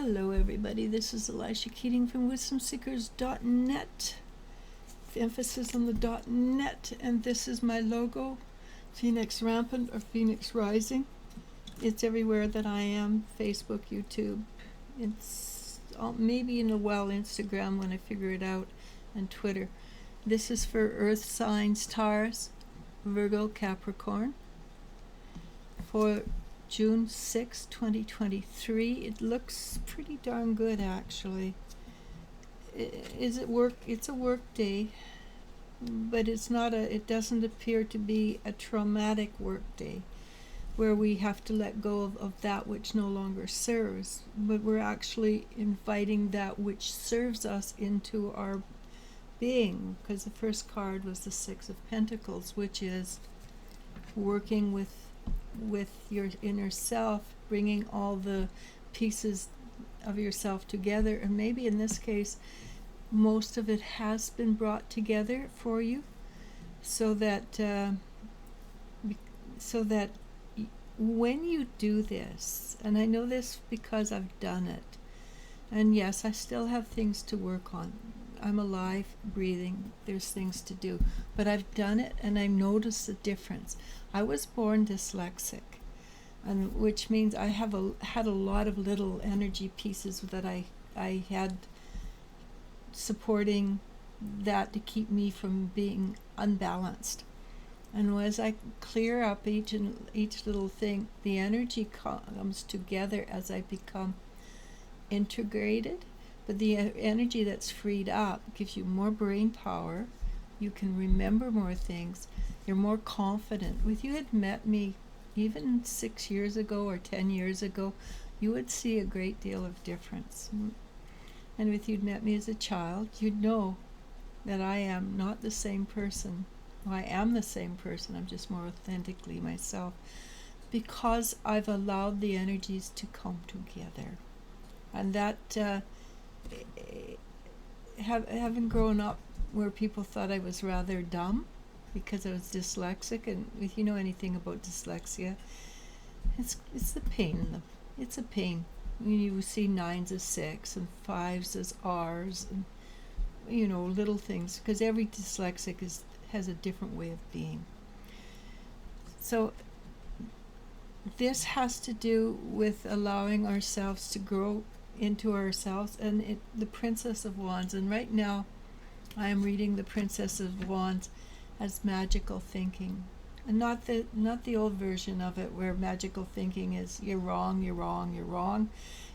Hello everybody, this is ELIZ-SHA Keating from WisdomSeekers.net. Emphasis on the .net, and this is my logo, Phoenix Rampant or Phoenix Rising. It's everywhere that I am, Facebook, YouTube. It's maybe in a while Instagram when I figure it out, and Twitter. This is for Earth signs Taurus, Virgo, Capricorn. For June 6, 2023. It looks pretty darn good, actually. Is it work? It's a work day, but it's not a. It doesn't appear to be a traumatic work day, where we have to let go of that which no longer serves. But we're actually inviting that which serves us into our being, because the first card was the Six of Pentacles, which is working with your inner self, bringing all the pieces of yourself together. And maybe in this case most of it has been brought together for you, so that when you do this, and I know this because I've done it, and yes, I still have things to work on. I'm alive, breathing, there's things to do, but I've done it and I noticed the difference. I was born dyslexic, and which means I have had a lot of little energy pieces that I had supporting that to keep me from being unbalanced. And as I clear up each little thing, the energy comes together as I become integrated. But the energy that's freed up gives you more brain power. You can remember more things. You're more confident. If you had met me even 6 years ago or 10 years ago, you would see a great deal of difference. And if you'd met me as a child, you'd know that I am not the same person. Well, I am the same person. I'm just more authentically myself, because I've allowed the energies to come together. And that having grown up where people thought I was rather dumb because I was dyslexic, and if you know anything about dyslexia, it's the pain. It's a pain when you see 9s as 6 and 5s as R's, and little things, because every dyslexic has a different way of being. So this has to do with allowing ourselves to grow into ourselves, and the Princess of Wands. And right now I am reading the Princess of Wands as magical thinking, and not the old version of it where magical thinking is you're wrong,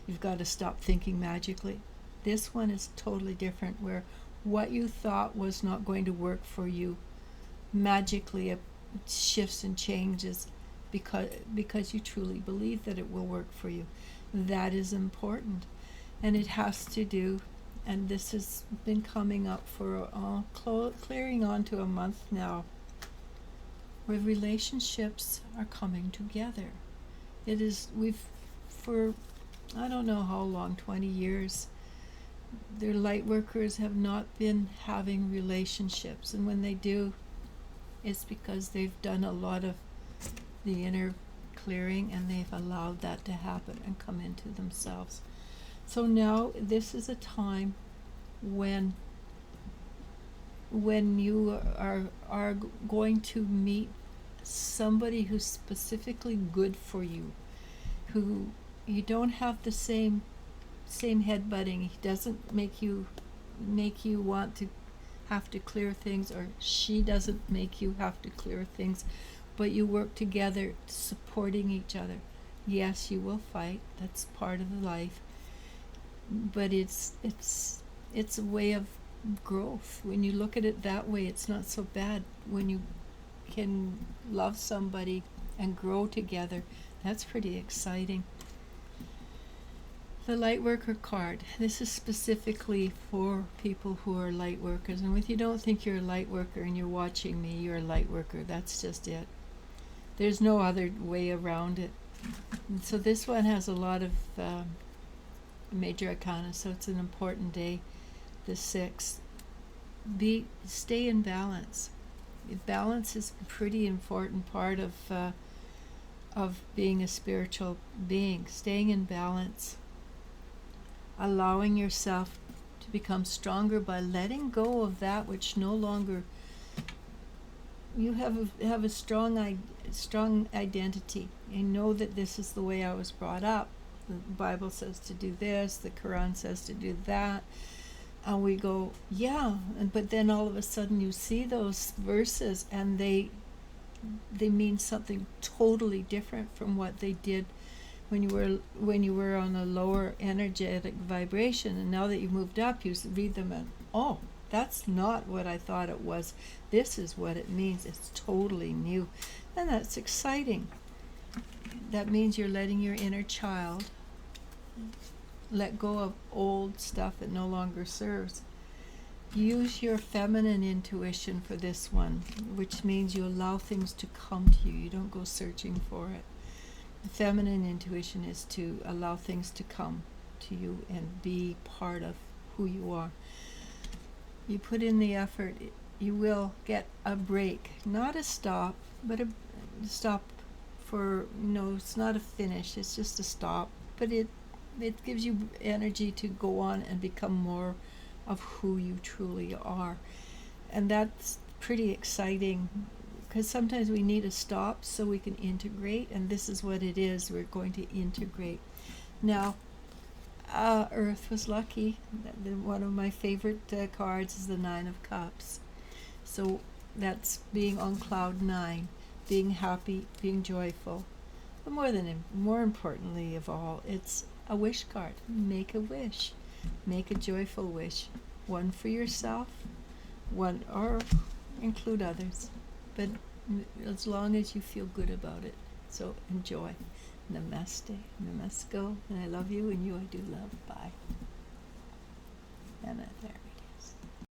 you've got to stop thinking magically. This one is totally different, where what you thought was not going to work for you magically it shifts and changes because you truly believe that it will work for you. That is important. And it has to do, and this has been coming up for clearing on to a month now, where relationships are coming together. For I don't know how long, 20 years, their light workers have not been having relationships, and when they do, it's because they've done a lot of the inner clearing, and they've allowed that to happen and come into themselves. So now this is a time when you are going to meet somebody who's specifically good for you, who you don't have the same headbutting. He doesn't make you want to have to clear things, or she doesn't make you have to clear things, but you work together, supporting each other. Yes, you will fight. That's part of the life. But it's a way of growth. When you look at it that way, it's not so bad. When you can love somebody and grow together, that's pretty exciting. The light worker card. This is specifically for people who are light workers. And if you don't think you're a light worker and you're watching me, you're a light worker. That's just it. There's no other way around it. And so this one has a lot of major arcana, so it's an important day, the 6th. Stay in balance. Balance is a pretty important part of being a spiritual being. Staying in balance allowing yourself to become stronger by letting go of that which no longer you have a strong identity. You know that this is the way I was brought up. The Bible says to do this, the Quran says to do that. And we go, yeah, but then all of a sudden you see those verses and they mean something totally different from what they did when you were on a lower energetic vibration, and now that you've moved up, you read them and, oh, that's not what I thought it was. This is what it means. It's totally new. And that's exciting. That means you're letting your inner child let go of old stuff that no longer serves. Use your feminine intuition for this one, which means you allow things to come to you. You don't go searching for it. The feminine intuition is to allow things to come to you and be part of who you are. You put in the effort, you will get a break. Not a stop, but a stop for, it's not a finish, it's just a stop. But it gives you energy to go on and become more of who you truly are. And that's pretty exciting, because sometimes we need a stop so we can integrate, and this is what it is. We're going to integrate. Now, Earth was lucky. One of my favorite cards is the Nine of Cups. So that's being on cloud nine, being happy, being joyful. But more importantly of all, it's a wish card. Make a wish. Make a joyful wish. One for yourself, one, or include others. But as long as you feel good about it. So enjoy. Namaste. Namasko. And I love you, and you I do love. Bye.